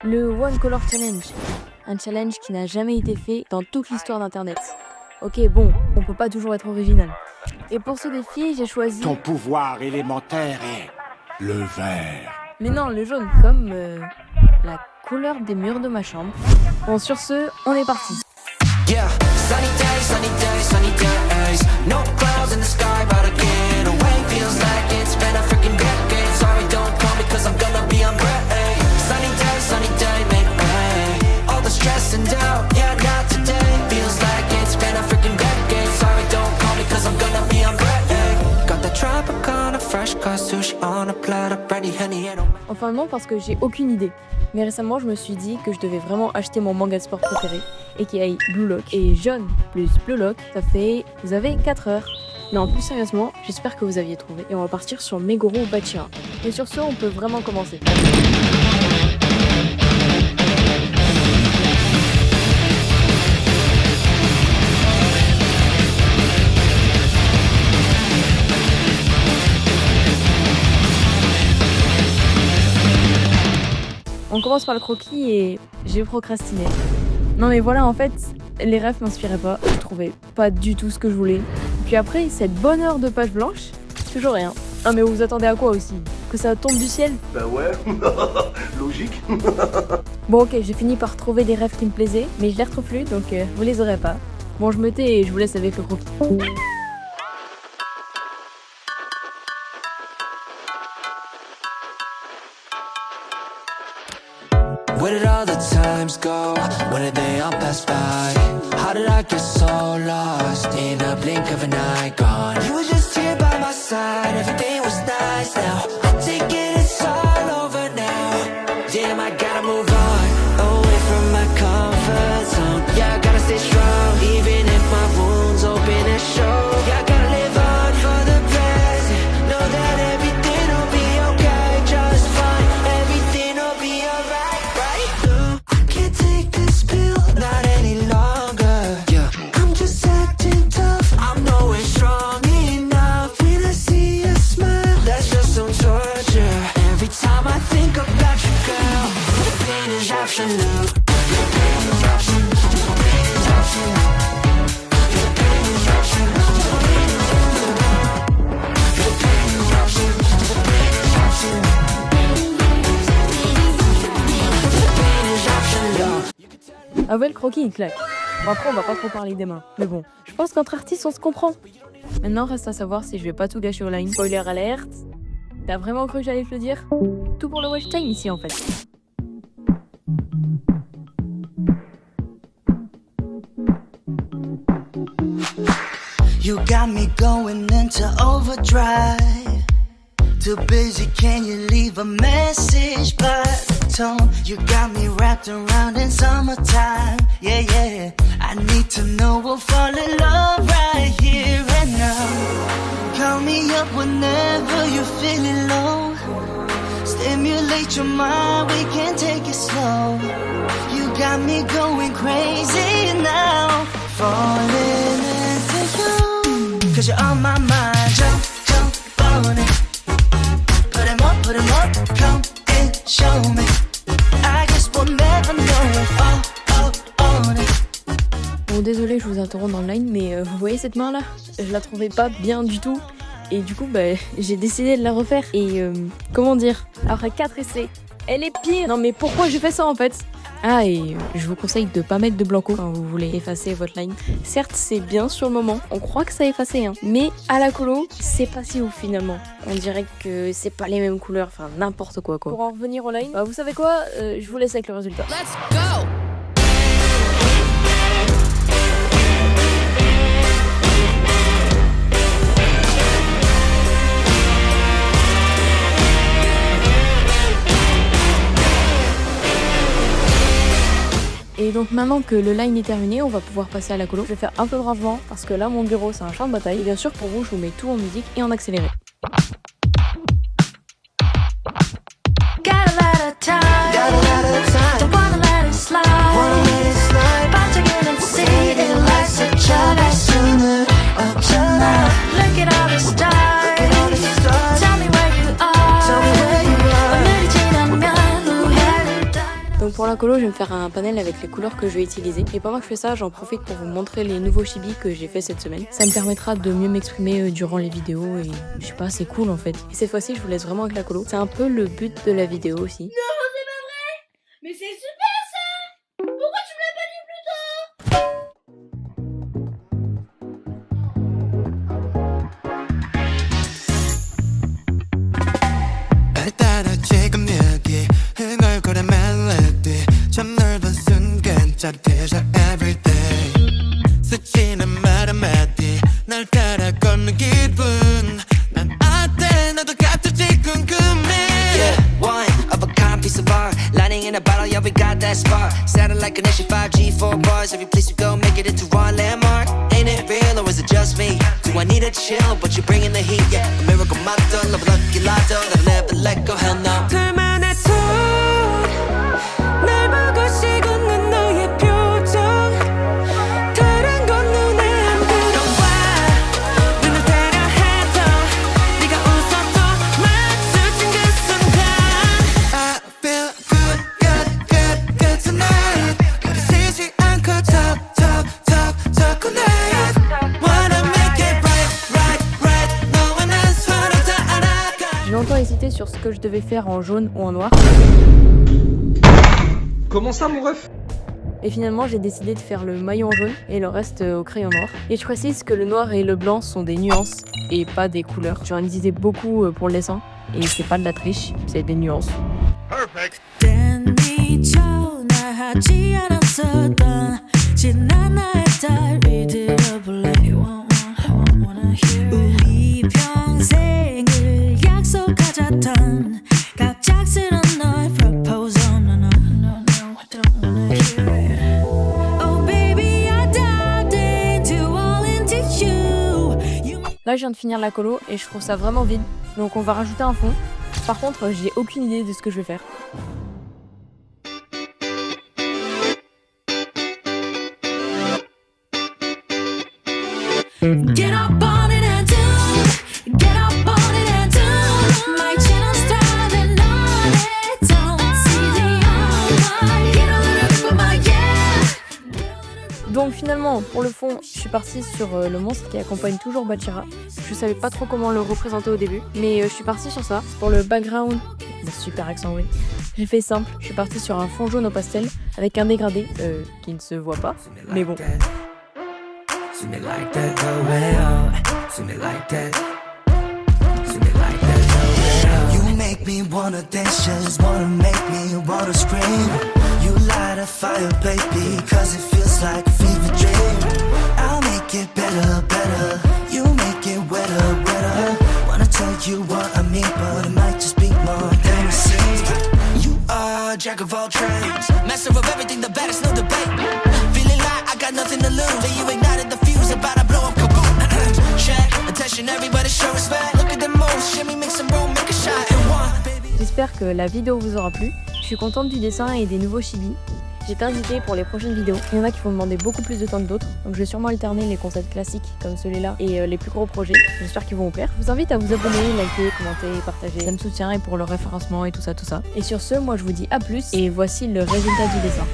Le One Color Challenge. Un challenge qui n'a jamais été fait dans toute l'histoire d'internet. Ok, bon, on peut pas toujours être original. Et pour ce défi, j'ai choisi... Ton pouvoir élémentaire est le vert. Mais non, le jaune, comme la couleur des murs de ma chambre. Bon, sur ce, on est parti. Yeah, sunny days, sunny days, sunny days. No clouds in the sky, but again, away feels like it's been a freaking decade. Sorry, don't call me, cause I'm gonna be on break. Sunny day, make way. All the stress and doubt, yeah, not today. Feels like it's been a freaking decade. Sorry, don't call me, cause I'm gonna be on break. Got the Tropicana, fresh cut sushi on a platter, brandy, honey, and Enfin non, parce que j'ai aucune idée. Mais récemment, je me suis dit que je devais vraiment acheter mon manga de sport préféré, a.k.a. Blue Lock. Et jaune plus Blue Lock, ça fait... Vous avez 4 heures. Non, plus sérieusement, j'espère que vous aviez trouvé. Et on va partir sur Meguro Bachira. Et sur ce, on peut vraiment commencer. On commence par le croquis et j'ai procrastiné. Non mais voilà, en fait, les rêves m'inspiraient pas. Je trouvais pas du tout ce que je voulais. Puis après, cette bonne heure de page blanche, toujours rien. Ah mais vous attendez à quoi aussi? Que ça tombe du ciel? Bah ouais, logique. Bon ok, j'ai fini par trouver des rêves qui me plaisaient, mais je les retrouve plus, donc vous les aurez pas. Bon, je me tais et je vous laisse avec le croquis. where did all the times go? When did they all pass by? How did I get so lost in a blink of an eye gone? You were just here by my side, everything was nice now. I take it, it's all over now. Damn, I gotta move on, away from my comfort zone. Yeah, I gotta stay strong, even if my wounds open and show. Yeah, I gotta live on for the present. Know that everything will be okay, just fine. Everything will be alright. Not any longer. Yeah. I'm just acting tough. I'm nowhere strong enough. When I see a smile, that's just some torture. Every time I think about you, girl, the pain is absolute. The pain is absolute. The pain is absolute. The pain is absolute. The pain is absolute. The pain is absolute. The pain is absolute. The pain is absolute. Ah ouais, le croquis il claque. Bon, après on va pas trop parler des mains. Mais bon, je pense qu'entre artistes on se comprend. Maintenant reste à savoir si je vais pas tout gâcher au line. Spoiler alerte. T'as vraiment cru que j'allais te le dire? Tout pour le watch time ici en fait. You got me going into overdrive. Too busy, can you leave a message by the tone? You got me wrapped around in summertime. Yeah, yeah, I need to know we'll fall in love right here and now. Call me up whenever you're feeling low. Stimulate your mind, we can take it slow. You got me going crazy now. Falling into you, 'cause you're on my mind. Jump, jump on it. Put 'em up, come and show me. I guess we'll never know. On it. Bon désolé, je vous interromps dans le line, mais vous voyez cette main là? Je la trouvais pas bien du tout. Et du coup, j'ai décidé de la refaire. Et comment dire? Après 4 essais, elle est pire. Non mais pourquoi j'ai fait ça en fait? Ah, et je vous conseille de pas mettre de blanco quand vous voulez effacer votre line. Certes, c'est bien sur le moment, on croit que ça a effacé, hein. Mais à la colo, c'est pas si ouf finalement. On dirait que c'est pas les mêmes couleurs, enfin n'importe quoi. Pour en revenir au line, vous savez quoi? Je vous laisse avec le résultat. Let's go! Et donc maintenant que le line est terminé, on va pouvoir passer à la colo. Je vais faire un peu de rangement parce que là mon bureau c'est un champ de bataille. Et bien sûr pour vous je vous mets tout en musique et en accéléré. Donc Donc pour la colo, je vais me faire un panel avec les couleurs que je vais utiliser. Et pendant que je fais ça, j'en profite pour vous montrer les nouveaux chibis que j'ai fait cette semaine. Ça me permettra de mieux m'exprimer durant les vidéos et je sais pas, c'est cool en fait. Et cette fois-ci, je vous laisse vraiment avec la colo. C'est un peu le but de la vidéo aussi. Non, c'est pas vrai! Mais c'est super ça! Pourquoi tu me l'as pas dit plus tôt? 따라 지금 여기 흥얼거려 멜로디 참 넓은 순간 짜릿해져 everyday 스치는 말 한마디 날 따라 걷는 기분 난 어때 너도 같을지 궁금해 Yeah, one of a kind piece of art. Lighting in a bottle, yeah, we got that spark. Sounding like an issue 5G, 4 bars. Every place we go, make it into one landmark. Ain't it real or is it just me? Do I need a chill, but you're bringing the heat, yeah. A miracle motto, love a lucky lotto. I'll never let go, hell no. 둘만의 손, 날 보고 식은 너의 표정. 다른 건 눈에 안 들어와. 눈을 때려 해도 네가 웃어도 마주친 그 순간. I feel good, good, good, good tonight. 우리 쉬지 않고 talk connect. Wanna make it right, right, right. 너와 난 서로 다 알아가. J'ai longtemps hésité sur ce que je devais faire en jaune ou en noir. Comment ça, mon ref? Et finalement, j'ai décidé de faire le maillot en jaune et le reste au crayon noir. Et je précise que le noir et le blanc sont des nuances et pas des couleurs. J'en ai utilisé beaucoup pour le dessin et c'est pas de la triche, c'est des nuances. 미쳐나하지 않았었던 지난 나의 딸이 들어볼래 wanna hear it. 우리 평생을 약속하자던 갑작스런 너의 proposal no, I don't wanna hear it. Oh baby, I dived into all into you. Là, je viens de finir la colo et je trouve ça vraiment vide. Donc on va rajouter un fond. Par contre, j'ai aucune idée de ce que je vais faire. Get up on it and do, get up on it and do. My channel's driving on it, don't see the online. Get a little bit of my yeah. Donc finalement, pour le fond, je suis partie sur le monstre qui accompagne toujours Bachira. Je savais pas trop comment le représenter au début, mais je suis partie sur ça. Pour le background, super accent oui. J'ai fait simple, je suis partie sur un fond jaune au pastel avec un dégradé qui ne se voit pas, mais bon. See me like that, oh well. See me like that. See me like that, oh well. You make me wanna dance, just wanna make me wanna scream. You light a fire, baby, cause it feels like a fever dream. I'll make it better, better. You make it wetter, wetter. Wanna tell you what I mean, but it might just be more than it seems. You are a jack of all trades, master of everything, the baddest, no debate. Feeling like I got nothing to lose. Then you ignited the fuse, about to blow up kaboom. Check, attention, everybody show respect. Look at the moves, shimmy, make some room, make a shot in one, baby. J'espère que la vidéo vous aura plu. Je suis contente du dessin et des nouveaux chibis. J'ai été invitée pour les prochaines vidéos. Il y en a qui vont demander beaucoup plus de temps que d'autres. Donc je vais sûrement alterner les concepts classiques comme celui-là et les plus gros projets. J'espère qu'ils vont vous plaire. Je vous invite à vous abonner, liker, commenter, partager. Ça me soutient et pour le référencement et tout ça, tout ça. Et sur ce, moi je vous dis à plus et voici le résultat du dessin.